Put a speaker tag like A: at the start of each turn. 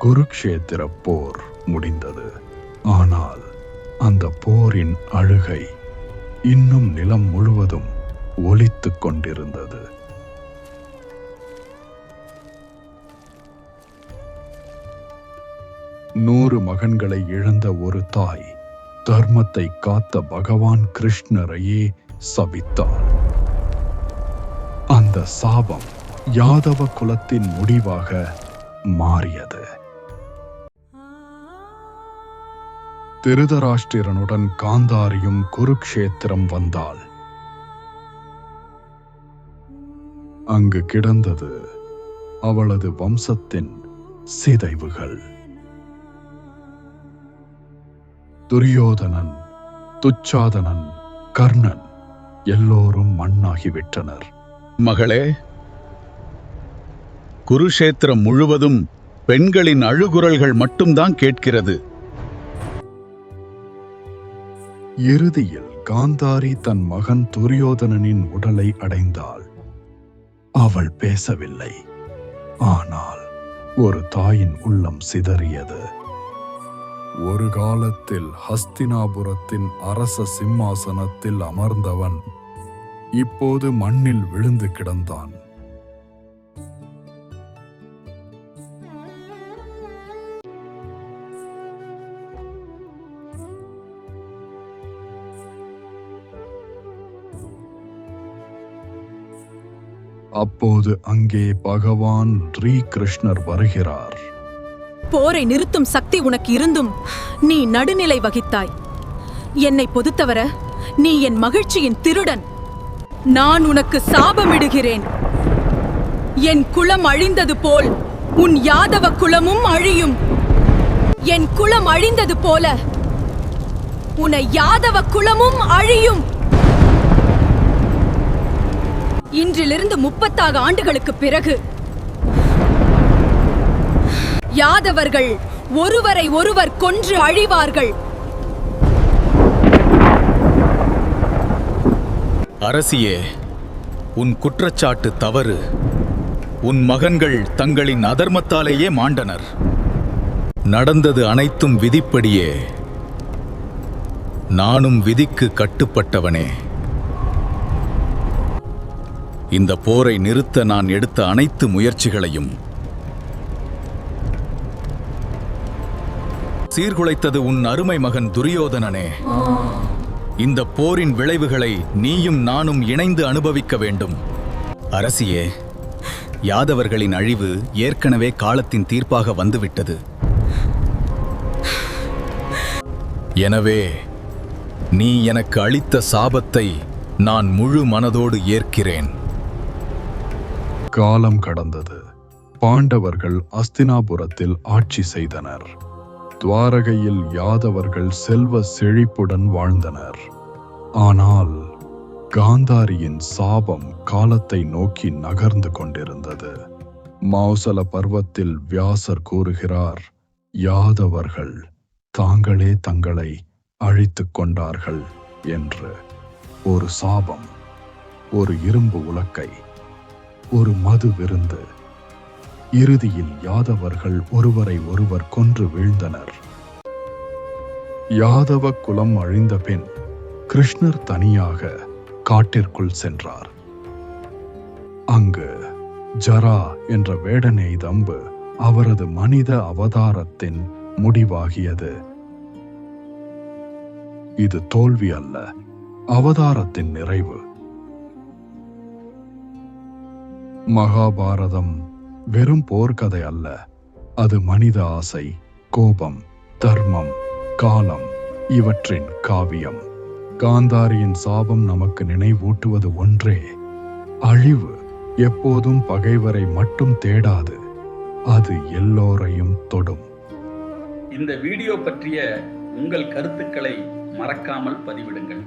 A: குருக்ஷேத்திர போர் முடிந்தது. ஆனால் அந்த போரின் அழுகை இன்னும் நிலம் முழுவதும் ஒலித்துக் கொண்டிருந்தது. நூறு மகன்களை இழந்த ஒரு தாய் தர்மத்தை காத்த பகவான் கிருஷ்ணரையே சபித்தார். அந்த சாபம் யாதவ குலத்தின் முடிவாக மாறியது. திருதராஷ்டிரனுடன் காந்தாரியும் குருக்ஷேத்திரம் வந்தாள். அங்கு கிடந்தது அவளது வம்சத்தின் சிதைவுகள். துரியோதனன், துச்சாதனன், கர்ணன் எல்லோரும் மண்ணாகிவிட்டனர்.
B: மகளே, குருஷேத்திரம் முழுவதும் பெண்களின் அழுகுரல்கள் மட்டும்தான் கேட்கிறது.
A: இறுதியில் காந்தாரி தன் மகன் துரியோதனனின் உடலை அடைந்தாள். அவள் பேசவில்லை. ஆனால் ஒரு தாயின் உள்ளம் சிதறியது. ஒரு காலத்தில் ஹஸ்தினாபுரத்தின் அரச சிம்மாசனத்தில் அமர்ந்தவன் இப்போது மண்ணில் விழுந்து கிடந்தான். அப்போது அங்கே பகவான் ஸ்ரீ கிருஷ்ணர் வருகிறார்.
C: போரை நிறுத்தும் சக்தி உனக்கு இருந்தும் நீ நடுநிலை வகித்தாய். என்னை பொறுத்தவர நீ என் மகிழ்ச்சியின் திருடன். நான் உனக்கு சாபமிடுகிறேன். என் குலம் அழிந்தது போல் உன் யாதவ குலமும் அழியும். என் குலம் அழிந்தது போல உன் யாதவ குலமும் அழியும். இன்றிலிருந்து 36 ஆண்டுகளுக்கு பிறகு யாதவர்கள் ஒருவரை ஒருவர் கொன்று அழிவார்கள்.
B: அரசியே, உன் குற்றச்சாட்டு தவறு. உன் மகன்கள் தங்களின் அதர்மத்தாலேயே மாண்டனர். நடந்தது அனைத்தும் விதிப்படியே. நானும் விதிக்கு கட்டுப்பட்டவனே. இந்த போரை நிறுத்த நான் எடுத்த அனைத்து முயற்சிகளையும் சீர்குலைத்தது உன் அருமை மகன் துரியோதனனே. இந்த போரின் விளைவுகளை நீயும் நானும் இணைந்து அனுபவிக்க வேண்டும். அரசியே, யாதவர்களின் அழிவு ஏற்கனவே காலத்தின் தீர்ப்பாக வந்துவிட்டது. எனவே நீ எனக்கு அளித்த சாபத்தை நான் முழு மனதோடு ஏற்கிறேன்.
A: காலம் கடந்தது. பாண்டவர்கள் அஸ்தினாபுரத்தில் ஆட்சி செய்தனர். துவாரகையில் யாதவர்கள் செல்வ செழிப்புடன் வாழ்ந்தனர். ஆனால் காந்தாரியின் சாபம் காலத்தை நோக்கி நகர்ந்து கொண்டிருந்தது. மௌசல பர்வத்தில் வியாசர் கூறுகிறார், யாதவர்கள் தாங்களே தங்களை அழித்துக் கொண்டார்கள் என்று. ஒரு சாபம், ஒரு இரும்பு உலக்கை, ஒரு மது விருந்து. இறுதியில் யாதவர்கள் ஒருவரை ஒருவர் கொன்று வீழ்ந்தனர். யாதவ குலம் அழிந்த பின் கிருஷ்ணர் தனியாக காட்டிற்குள் சென்றார். அங்கு ஜரா என்ற வேடனெய்த அம்பு அவரது மனித அவதாரத்தின் முடிவாகியது. இது தோல்வி அல்ல, அவதாரத்தின் நிறைவு. மகாபாரதம் வெறும் போர்க்கதை அல்ல, அது மனித ஆசை, கோபம், தர்மம், காலம் இவற்றின் காவியம். காந்தாரியின் சாபம் நமக்கு நினைவூட்டுவது ஒன்றே, அழிவு எப்போதும் பகைவரை மட்டும் தேடாது, அது எல்லோரையும் தொடும்.
D: இந்த வீடியோ பற்றிய உங்கள் கருத்துக்களை மறக்காமல் பதிவிடுங்கள்.